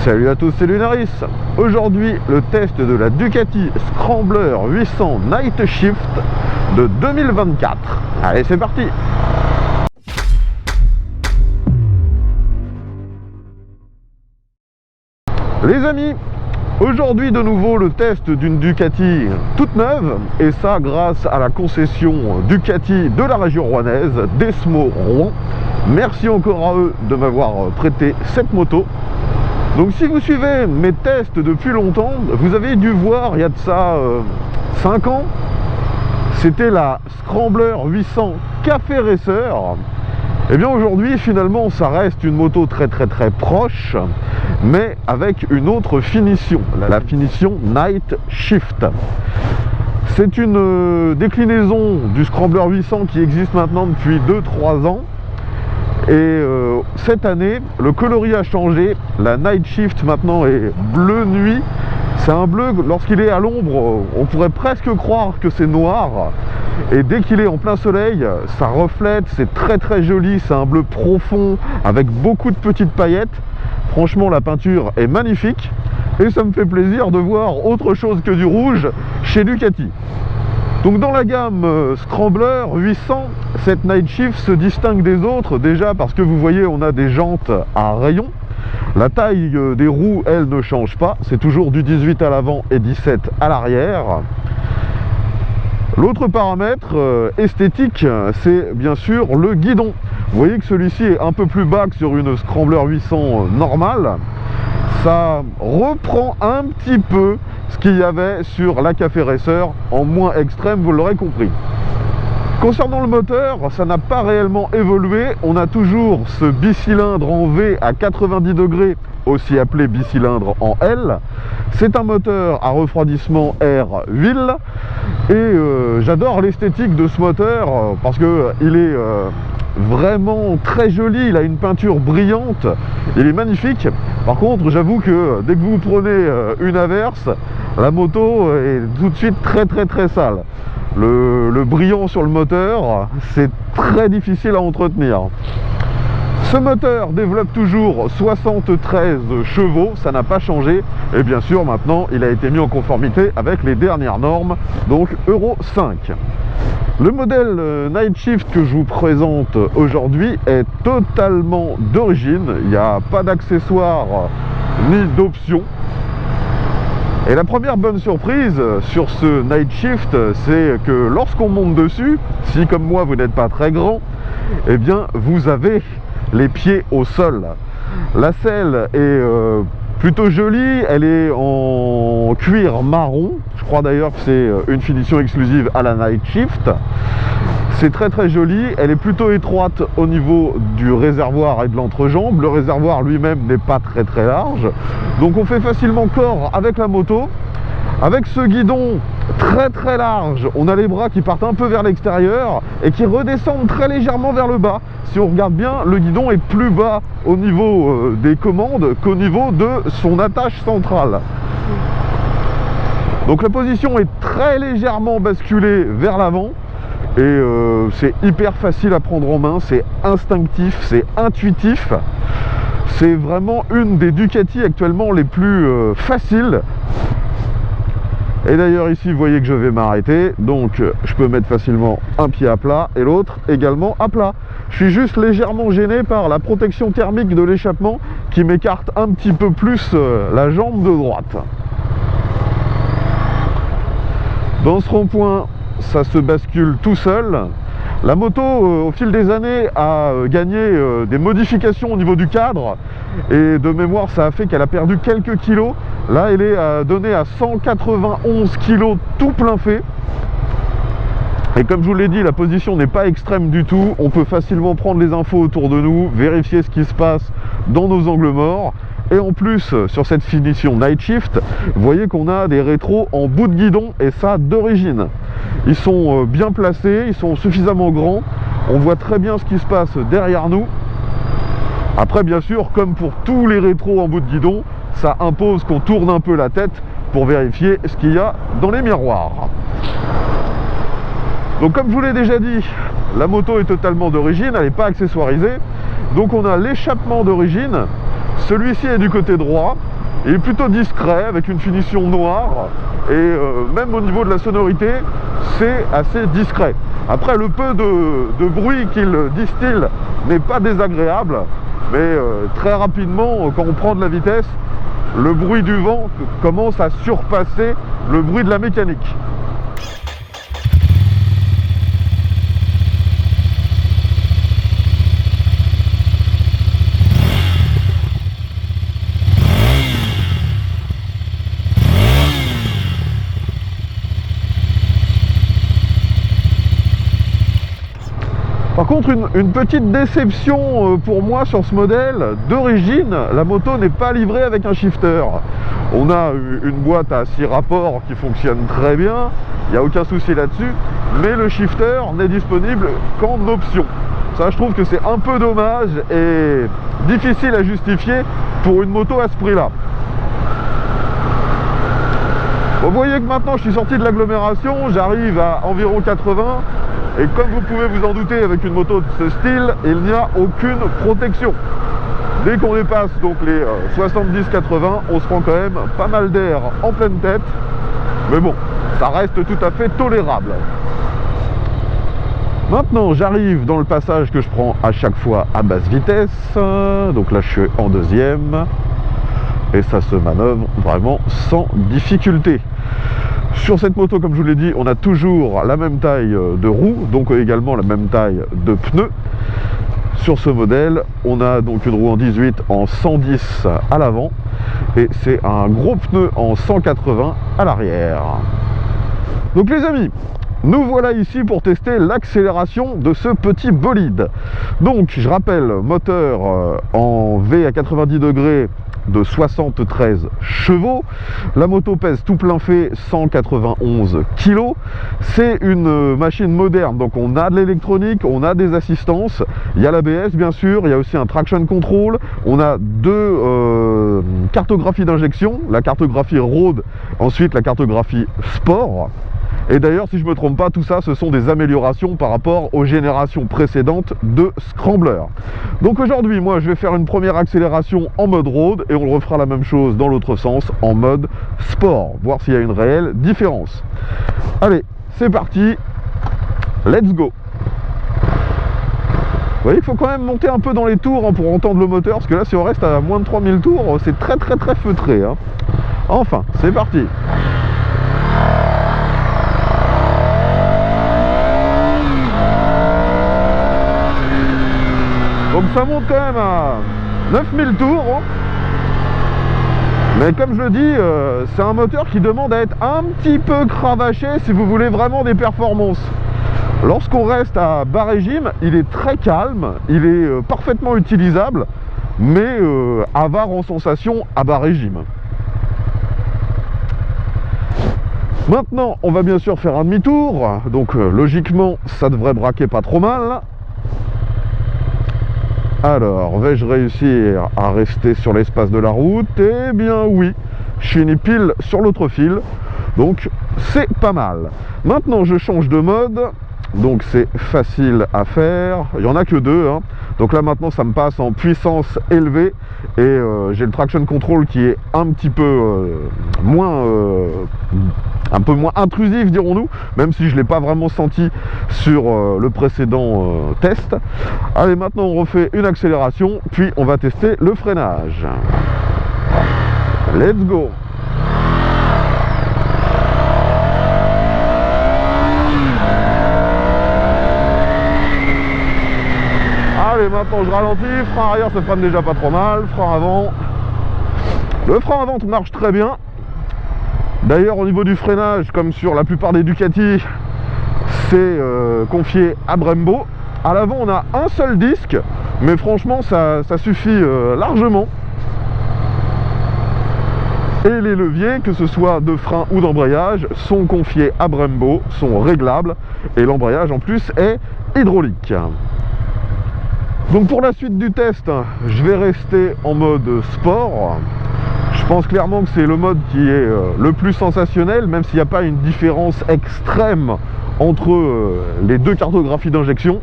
Salut à tous, c'est Lunaris. Aujourd'hui, le test de la Ducati Scrambler 800 Night Shift de 2024. Allez, c'est parti. Les amis, aujourd'hui de nouveau le test d'une Ducati toute neuve, et ça grâce à la concession Ducati de la région rouennaise, Desmo Rouen. Merci encore à eux de m'avoir prêté cette moto. Donc si vous suivez mes tests depuis longtemps, vous avez dû voir il y a de ça 5 ans, c'était la Scrambler 800 Café Racer. Et bien aujourd'hui finalement ça reste une moto très proche, mais avec une autre finition, la finition Night Shift. C'est une déclinaison du Scrambler 800 qui existe maintenant depuis 2-3 ans. Et cette année, le coloris a changé. La Night Shift maintenant est bleu nuit. C'est un bleu, lorsqu'il est à l'ombre, on pourrait presque croire que c'est noir. Et dès qu'il est en plein soleil, ça reflète, c'est très joli. C'est un bleu profond avec beaucoup de petites paillettes. Franchement, la peinture est magnifique. Et ça me fait plaisir de voir autre chose que du rouge chez Ducati. Donc dans la gamme Scrambler 800, cette Night Shift se distingue des autres, déjà parce que vous voyez on a des jantes à rayons. La taille des roues, elle, ne change pas, c'est toujours du 18 à l'avant et 17 à l'arrière. L'autre paramètre esthétique, c'est bien sûr le guidon. Vous voyez que celui-ci est un peu plus bas que sur une Scrambler 800 normale. Ça reprend un petit peu ce qu'il y avait sur la Café Racer, en moins extrême, vous l'aurez compris. Concernant le moteur, ça n'a pas réellement évolué. On a toujours ce bicylindre en V à 90 degrés, aussi appelé bicylindre en L. C'est un moteur à refroidissement air-huile. Et j'adore l'esthétique de ce moteur parce qu'il est vraiment très joli. Il a une peinture brillante. Il est magnifique. Par contre, j'avoue que dès que vous prenez une averse, la moto est tout de suite très sale. Le brillant sur le moteur, c'est très difficile à entretenir. Ce moteur développe toujours 73 chevaux, ça n'a pas changé. Et bien sûr, maintenant, il a été mis en conformité avec les dernières normes, donc Euro 5. Le modèle Night Shift que je vous présente aujourd'hui est totalement d'origine. Il n'y a pas d'accessoires ni d'options. Et la première bonne surprise sur ce Night Shift, c'est que lorsqu'on monte dessus, si comme moi vous n'êtes pas très grand, eh bien vous avez les pieds au sol. La selle est plutôt jolie, elle est en cuir marron. Je crois d'ailleurs que c'est une finition exclusive à la Night Shift. C'est très joli, elle est plutôt étroite au niveau du réservoir et de l'entrejambe. Le réservoir lui-même n'est pas très large. Donc on fait facilement corps avec la moto. Avec ce guidon très large, on a les bras qui partent un peu vers l'extérieur et qui redescendent très légèrement vers le bas. Si on regarde bien, le guidon est plus bas au niveau des commandes qu'au niveau de son attache centrale. Donc la position est très légèrement basculée vers l'avant. Et c'est hyper facile à prendre en main, c'est instinctif, c'est intuitif. C'est vraiment une des Ducati actuellement les plus faciles. Et d'ailleurs ici vous voyez que je vais m'arrêter, donc je peux mettre facilement un pied à plat et l'autre également à plat. Je suis juste légèrement gêné par la protection thermique de l'échappement qui m'écarte un petit peu plus la jambe de droite. Dans ce rond-point, ça se bascule tout seul. La moto au fil des années a gagné des modifications au niveau du cadre et de mémoire ça a fait qu'elle a perdu quelques kilos. Là elle est donnée à 191 kilos tout plein fait. Et comme je vous l'ai dit, la position n'est pas extrême du tout. On peut facilement prendre les infos autour de nous, vérifier ce qui se passe dans nos angles morts. Et en plus, sur cette finition Night Shift, vous voyez qu'on a des rétros en bout de guidon, et ça d'origine. Ils sont bien placés, ils sont suffisamment grands. On voit très bien ce qui se passe derrière nous. Après, bien sûr, comme pour tous les rétros en bout de guidon, ça impose qu'on tourne un peu la tête pour vérifier ce qu'il y a dans les miroirs. Donc comme je vous l'ai déjà dit, la moto est totalement d'origine, elle n'est pas accessoirisée. Donc on a l'échappement d'origine. Celui-ci est du côté droit, Il est plutôt discret, avec une finition noire, et même au niveau de la sonorité, c'est assez discret. Après, le peu de bruit qu'il distille n'est pas désagréable, mais très rapidement, quand on prend de la vitesse, le bruit du vent commence à surpasser le bruit de la mécanique. Par contre, une petite déception pour moi sur ce modèle. D'origine, la moto n'est pas livrée avec un shifter. On a une boîte à 6 rapports qui fonctionne très bien, il n'y a aucun souci là-dessus, mais le shifter n'est disponible qu'en option. Ça, je trouve que c'est un peu dommage et difficile à justifier pour une moto à ce prix-là. Vous voyez que maintenant je suis sorti de l'agglomération, j'arrive à environ 80, et comme vous pouvez vous en douter, avec une moto de ce style, il n'y a aucune protection. Dès qu'on dépasse donc les 70-80, on se prend quand même pas mal d'air en pleine tête, mais bon, ça reste tout à fait tolérable. Maintenant, j'arrive dans le passage que je prends à chaque fois à basse vitesse, donc là je suis en deuxième, et ça se manœuvre vraiment sans difficulté. Sur cette moto, comme je vous l'ai dit, on a toujours la même taille de roue, donc également la même taille de pneus. Sur ce modèle, on a donc une roue en 18 en 110 à l'avant, et c'est un gros pneu en 180 à l'arrière. Donc les amis, nous voilà ici pour tester l'accélération de ce petit bolide. Donc je rappelle, moteur en V à 90 degrés de 73 chevaux. La moto pèse tout plein fait 191 kg. C'est une machine moderne, donc on a de l'électronique, on a des assistances, il y a l'ABS bien sûr, il y a aussi un traction control, on a deux cartographies d'injection, la cartographie road, ensuite la cartographie sport. Et d'ailleurs, si je ne me trompe pas, tout ça, ce sont des améliorations par rapport aux générations précédentes de Scrambler. Donc aujourd'hui, moi, je vais faire une première accélération en mode road, et on le refera la même chose dans l'autre sens, en mode sport, voir s'il y a une réelle différence. Allez, c'est parti, let's go. Vous voyez qu'il faut quand même monter un peu dans les tours pour entendre le moteur, parce que là, si on reste à moins de 3000 tours, c'est très feutré. Enfin, c'est parti. Donc ça monte quand même à 9000 tours. Mais comme je le dis, c'est un moteur qui demande à être un petit peu cravaché si vous voulez vraiment des performances. Lorsqu'on reste à bas régime, il est très calme, il est parfaitement utilisable, mais avare en sensation à bas régime. Maintenant, on va bien sûr faire un demi-tour, donc logiquement, ça devrait braquer pas trop mal. Alors, vais-je réussir à rester sur l'espace de la route? Eh bien oui, je finis pile sur l'autre fil, donc c'est pas mal. Maintenant, je change de mode, donc c'est facile à faire, il n'y en a que deux, Donc là maintenant ça me passe en puissance élevée, et j'ai le traction control qui est un petit peu moins intrusif, dirons-nous, même si je ne l'ai pas vraiment senti sur le précédent test. Allez, maintenant on refait une accélération, puis on va tester le freinage. Let's go. Allez, maintenant je ralentis, frein arrière ça freine déjà pas trop mal, frein avant. Le frein avant marche très bien. D'ailleurs au niveau du freinage, comme sur la plupart des Ducati, c'est confié à Brembo. À l'avant on a un seul disque, mais franchement ça suffit largement. Et les leviers, que ce soit de frein ou d'embrayage, sont confiés à Brembo, sont réglables, et l'embrayage en plus est hydraulique. Donc pour la suite du test, je vais rester en mode sport. Je pense clairement que c'est le mode qui est le plus sensationnel, même s'il n'y a pas une différence extrême entre les deux cartographies d'injection.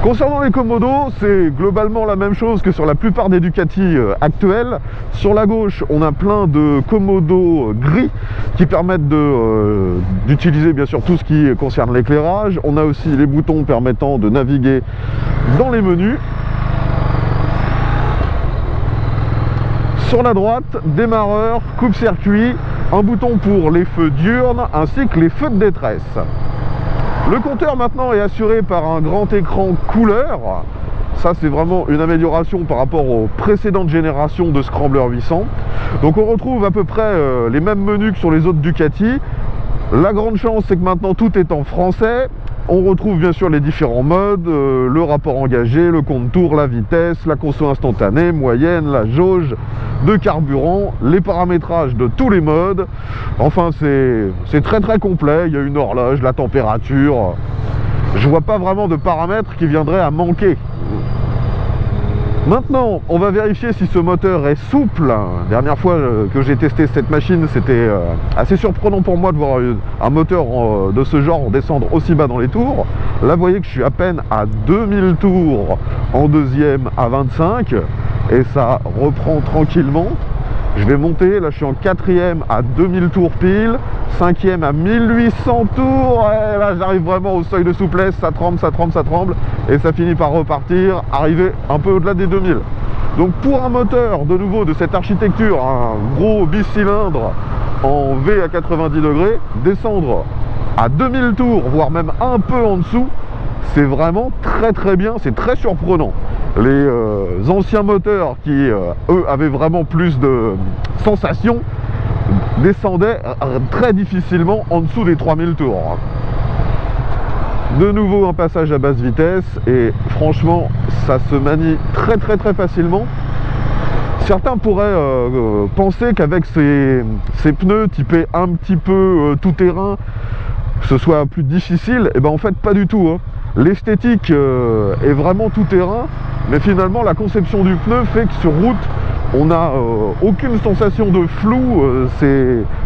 Concernant les commodos, c'est globalement la même chose que sur la plupart des Ducati actuelles. Sur la gauche, on a plein de commodos gris qui permettent d'utiliser bien sûr tout ce qui concerne l'éclairage. On a aussi les boutons permettant de naviguer dans les menus. Sur la droite, démarreur, coupe-circuit, un bouton pour les feux diurnes ainsi que les feux de détresse. Le compteur maintenant est assuré par un grand écran couleur. Ça, c'est vraiment une amélioration par rapport aux précédentes générations de Scrambler 800. Donc on retrouve à peu près les mêmes menus que sur les autres Ducati. La grande chance, c'est que maintenant tout est en français. On retrouve bien sûr les différents modes, le rapport engagé, le contour, la vitesse, la conso instantanée, moyenne, la jauge de carburant, les paramétrages de tous les modes. Enfin, c'est très très complet. Il y a une horloge, la température. Je vois pas vraiment de paramètres qui viendraient à manquer. Maintenant, on va vérifier si ce moteur est souple. La dernière fois que j'ai testé cette machine, c'était assez surprenant pour moi de voir un moteur de ce genre descendre aussi bas dans les tours. Là, vous voyez que je suis à peine à 2000 tours en deuxième à 25 et ça reprend tranquillement. Je vais monter, là je suis en quatrième à 2000 tours pile, cinquième à 1800 tours, et là j'arrive vraiment au seuil de souplesse, ça tremble, ça tremble, ça tremble, et ça finit par repartir, arriver un peu au-delà des 2000. Donc pour un moteur, de nouveau, de cette architecture, un gros bicylindre en V à 90 degrés, descendre à 2000 tours, voire même un peu en dessous, c'est vraiment très très bien, c'est très surprenant. Les anciens moteurs qui, eux, avaient vraiment plus de sensations, descendaient très difficilement en dessous des 3000 tours. De nouveau un passage à basse vitesse et franchement ça se manie très très très facilement. Certains pourraient penser qu'avec ces pneus typés un petit peu tout-terrain, ce soit plus difficile. Et ben en fait pas du tout, hein. L'esthétique est vraiment tout-terrain, mais finalement la conception du pneu fait que sur route on n'a aucune sensation de flou.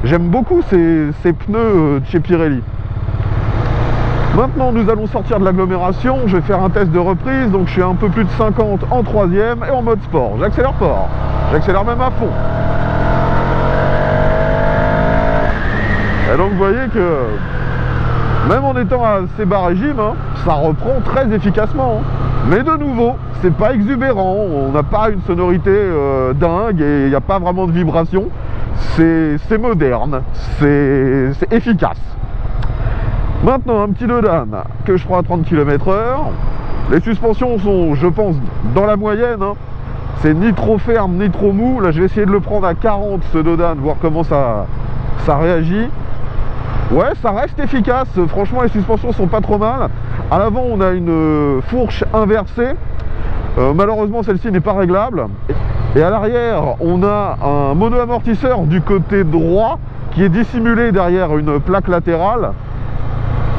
J'aime beaucoup ces pneus de chez Pirelli. Maintenant nous allons sortir de l'agglomération, je vais faire un test de reprise, donc je suis un peu plus de 50 en troisième et en mode sport. J'accélère fort, j'accélère même à fond. Et donc vous voyez que même en étant à assez bas régime, hein, ça reprend très efficacement. Hein. Mais de nouveau, c'est pas exubérant, on n'a pas une sonorité dingue et il n'y a pas vraiment de vibration. C'est moderne, c'est efficace. Maintenant, un petit dodan que je prends à 30 km/h. Les suspensions sont, je pense, dans la moyenne. Hein. C'est ni trop ferme, ni trop mou. Là, je vais essayer de le prendre à 40, ce dodan, voir comment ça réagit. Ouais, ça reste efficace. Franchement, les suspensions sont pas trop mal. À l'avant, on a une fourche inversée. Malheureusement, celle-ci n'est pas réglable. Et à l'arrière, on a un mono-amortisseur du côté droit qui est dissimulé derrière une plaque latérale.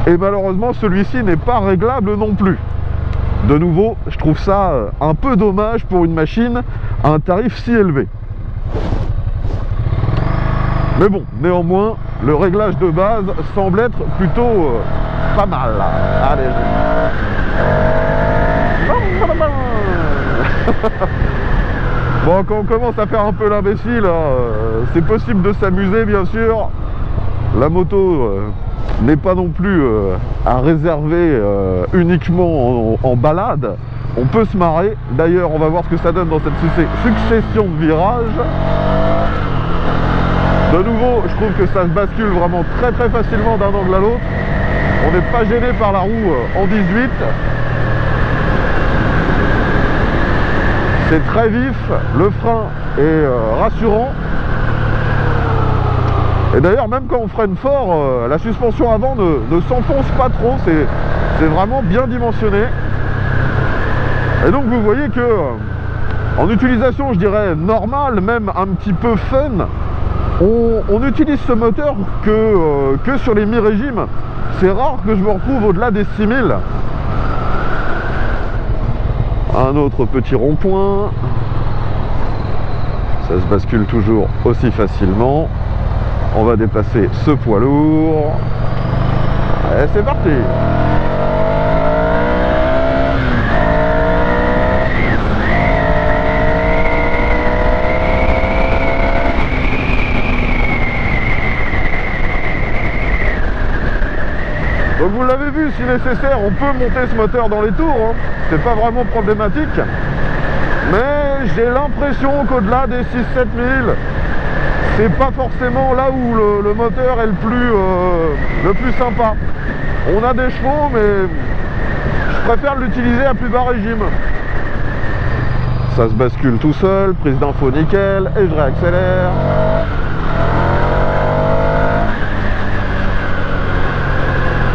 Et malheureusement, celui-ci n'est pas réglable non plus. De nouveau, je trouve ça un peu dommage pour une machine à un tarif si élevé. Mais bon, néanmoins, le réglage de base semble être plutôt pas mal. Allez. Bon, quand on commence à faire un peu l'imbécile, c'est possible de s'amuser, bien sûr. La moto n'est pas non plus à réserver uniquement en balade. On peut se marrer. D'ailleurs, on va voir ce que ça donne dans cette succession de virages. De nouveau, je trouve que ça se bascule vraiment très très facilement d'un angle à l'autre. On n'est pas gêné par la roue en 18. C'est très vif, le frein est rassurant. Et d'ailleurs, même quand on freine fort, la suspension avant ne s'enfonce pas trop, c'est vraiment bien dimensionné. Et donc vous voyez que en utilisation, je dirais normale, même un petit peu fun, on utilise ce moteur que sur les mi-régimes. C'est rare que je me retrouve au-delà des 6000. Un autre petit rond-point. Ça se bascule toujours aussi facilement. On va déplacer ce poids lourd. Et c'est parti. l'avez vu, si nécessaire, on peut monter ce moteur dans les tours, hein. C'est pas vraiment problématique. Mais j'ai l'impression qu'au-delà des 6-7 000, c'est pas forcément là où le moteur est le plus sympa. On a des chevaux, mais je préfère l'utiliser à plus bas régime. Ça se bascule tout seul, prise d'info nickel, et je réaccélère.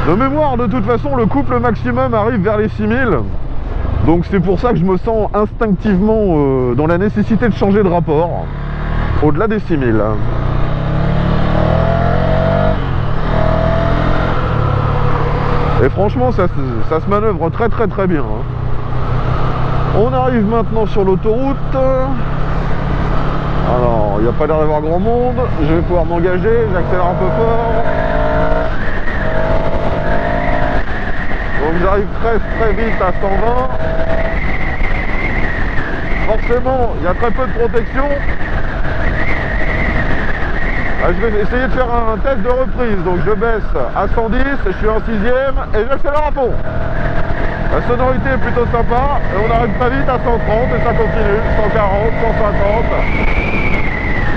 De mémoire, de toute façon, le couple maximum arrive vers les 6000. Donc c'est pour ça que je me sens instinctivement dans la nécessité de changer de rapport au-delà des 6000. Et franchement, ça se manœuvre très bien. On arrive maintenant sur l'autoroute. Alors, il n'y a pas l'air d'avoir grand monde. Je vais pouvoir m'engager, j'accélère un peu fort. Donc j'arrive très vite à 120. Forcément, il y a très peu de protection. Je vais essayer de faire un test de reprise. Donc je baisse à 110, je suis en 6ème et j'accélère à fond. La sonorité est plutôt sympa et on arrive très vite à 130 et ça continue, 140, 150.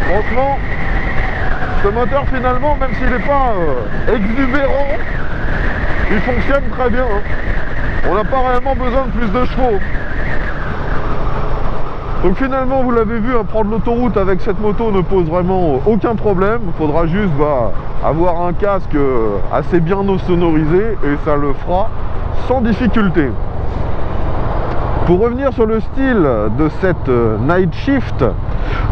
Franchement, ce moteur finalement, même s'il n'est pas exubérant, il fonctionne très bien. On n'a pas réellement besoin de plus de chevaux. Donc finalement, vous l'avez vu, prendre l'autoroute avec cette moto ne pose vraiment aucun problème. Il faudra juste avoir un casque assez bien sonorisé et ça le fera sans difficulté. Pour revenir sur le style de cette Night Shift,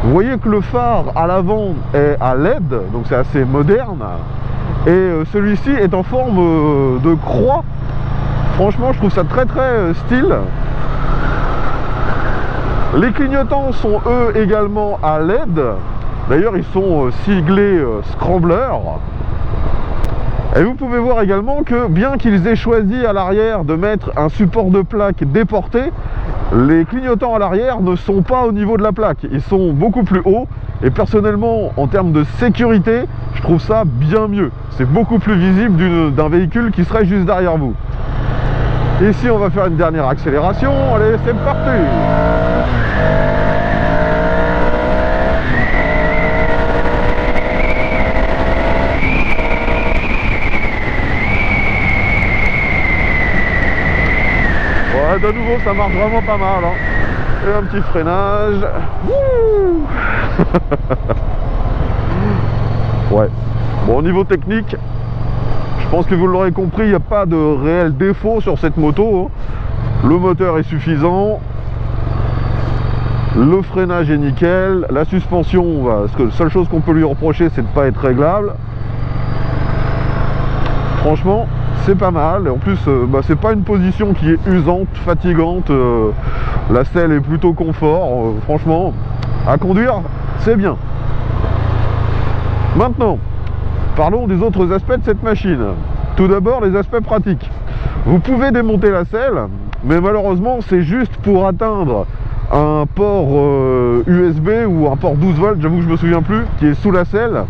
vous voyez que le phare à l'avant est à LED, donc c'est assez moderne. Et celui-ci est en forme de croix. Franchement, je trouve ça très style. Les clignotants sont eux également à LED. D'ailleurs, ils sont siglés Scrambler. Et vous pouvez voir également que bien qu'ils aient choisi à l'arrière de mettre un support de plaque déporté, les clignotants à l'arrière ne sont pas au niveau de la plaque. Ils sont beaucoup plus hauts. Et personnellement, en termes de sécurité, je trouve ça bien mieux. C'est beaucoup plus visible d'un véhicule qui serait juste derrière vous. Ici, on va faire une dernière accélération. Allez, c'est parti! Ouais, de nouveau, ça marche vraiment pas mal. Hein. Et un petit freinage. Ouais. Bon, au niveau technique, je pense que vous l'aurez compris, il n'y a pas de réel défaut sur cette moto. Le moteur est suffisant. Le freinage est nickel. La suspension, la seule chose qu'on peut lui reprocher, c'est de ne pas être réglable. Franchement, c'est pas mal. Et en plus, c'est pas une position qui est usante, fatigante. La selle est plutôt confort. Franchement, à conduire, c'est bien. Maintenant, parlons des autres aspects de cette machine. Tout d'abord, les aspects pratiques. Vous pouvez démonter la selle, mais malheureusement, c'est juste pour atteindre un port USB ou un port 12 volts, j'avoue que je me souviens plus, qui est sous la selle.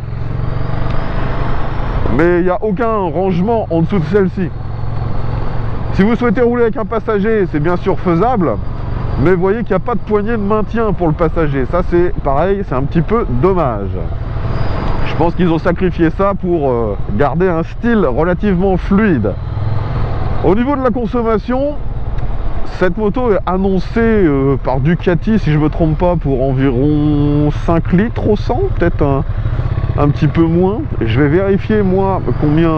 Mais il n'y a aucun rangement en dessous de celle-ci. Si vous souhaitez rouler avec un passager, c'est bien sûr faisable, mais vous voyez qu'il n'y a pas de poignée de maintien pour le passager. Ça, c'est pareil, c'est un petit peu dommage. Je pense qu'ils ont sacrifié ça pour garder un style relativement fluide. Au niveau de la consommation, cette moto est annoncée par Ducati, si je ne me trompe pas, pour environ 5 litres au 100, peut-être un petit peu moins. Je vais vérifier moi combien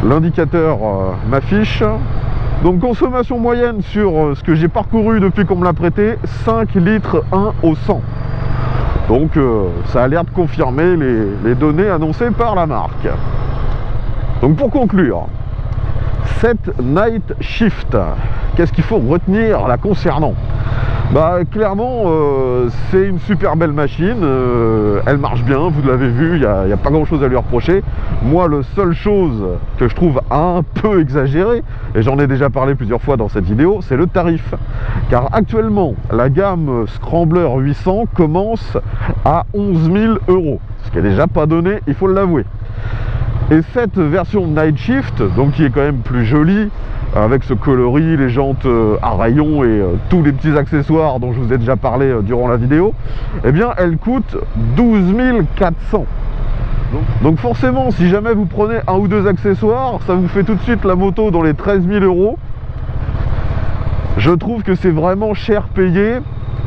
l'indicateur m'affiche. Donc consommation moyenne sur ce que j'ai parcouru depuis qu'on me l'a prêté, 5 litres 1 au 100. Donc ça a l'air de confirmer les données annoncées par la marque. Donc pour conclure, cette Night Shift, qu'est-ce qu'il faut retenir la concernant? Clairement, c'est une super belle machine, elle marche bien, vous l'avez vu, il n'y a pas grand chose à lui reprocher. Moi, la seule chose que je trouve un peu exagérée, et j'en ai déjà parlé plusieurs fois dans cette vidéo, c'est le tarif. Car actuellement, la gamme Scrambler 800 commence à 11 000 €, ce qui n'est déjà pas donné, il faut l'avouer. Et cette version Night Shift, donc qui est quand même plus jolie, avec ce coloris, les jantes à rayons et tous les petits accessoires dont je vous ai déjà parlé durant la vidéo, eh bien elle coûte 12 400. Donc forcément, si jamais vous prenez un ou deux accessoires, ça vous fait tout de suite la moto dans les 13 000 euros. Je trouve que c'est vraiment cher payé,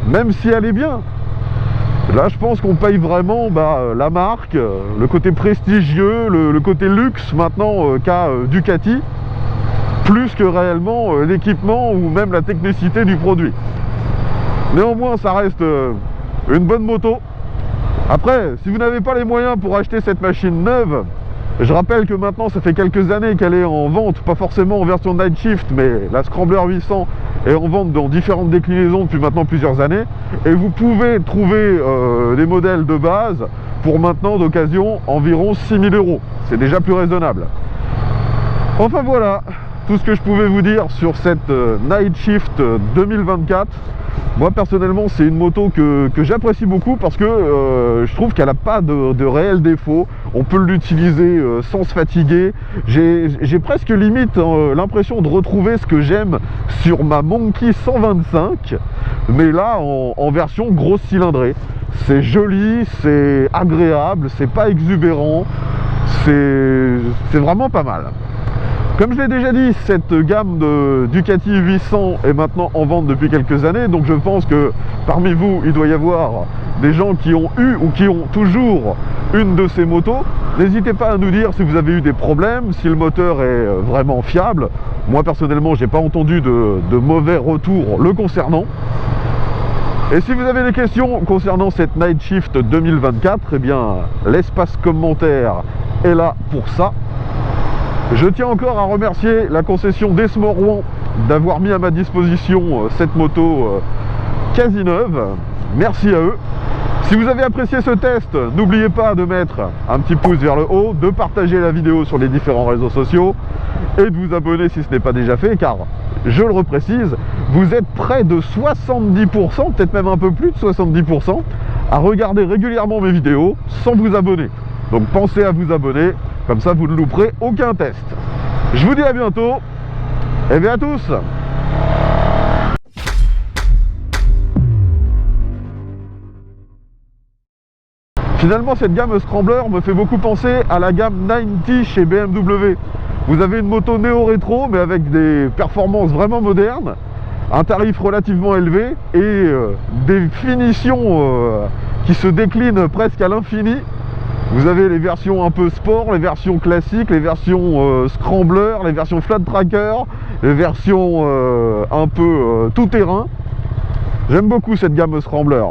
même si elle est bien. Là, je pense qu'on paye vraiment la marque, le côté prestigieux, le côté luxe maintenant qu'a Ducati, plus que réellement l'équipement ou même la technicité du produit. Néanmoins, ça reste une bonne moto. Après, si vous n'avez pas les moyens pour acheter cette machine neuve, je rappelle que maintenant, ça fait quelques années qu'elle est en vente, pas forcément en version Night Shift, mais la Scrambler 800 est en vente dans différentes déclinaisons depuis maintenant plusieurs années. Et vous pouvez trouver des modèles de base pour maintenant d'occasion environ 6 000 euros. C'est déjà plus raisonnable. Enfin voilà, tout ce que je pouvais vous dire sur cette Night Shift 2024. Moi personnellement, c'est une moto que j'apprécie beaucoup parce que je trouve qu'elle n'a pas de réel défaut. On peut l'utiliser sans se fatiguer. J'ai presque limite l'impression de retrouver ce que j'aime sur ma Monkey 125, mais là en version grosse cylindrée. C'est joli, c'est agréable, c'est pas exubérant, c'est vraiment pas mal. Comme je l'ai déjà dit, cette gamme de Ducati 800 est maintenant en vente depuis quelques années, donc je pense que parmi vous, il doit y avoir des gens qui ont eu ou qui ont toujours une de ces motos. N'hésitez pas à nous dire si vous avez eu des problèmes, si le moteur est vraiment fiable. Moi personnellement, j'ai pas entendu de mauvais retours le concernant. Et si vous avez des questions concernant cette Night Shift 2024, eh bien l'espace commentaire est là pour ça. Je tiens encore à remercier la concession Desmo Rouen d'avoir mis à ma disposition cette moto quasi neuve. Merci à eux. Si vous avez apprécié ce test, n'oubliez pas de mettre un petit pouce vers le haut, de partager la vidéo sur les différents réseaux sociaux et de vous abonner si ce n'est pas déjà fait, car, je le reprécise, vous êtes près de 70%, peut-être même un peu plus de 70%, à regarder régulièrement mes vidéos sans vous abonner. Donc pensez à vous abonner, comme ça vous ne louperez aucun test. Je vous dis à bientôt, et bien à tous. Finalement, cette gamme Scrambler me fait beaucoup penser à la gamme 90 chez BMW. Vous avez une moto néo-rétro, mais avec des performances vraiment modernes, un tarif relativement élevé et des finitions qui se déclinent presque à l'infini. Vous avez les versions un peu sport, les versions classiques, les versions Scrambler, les versions Flat Tracker, les versions un peu tout terrain. J'aime beaucoup cette gamme Scrambler.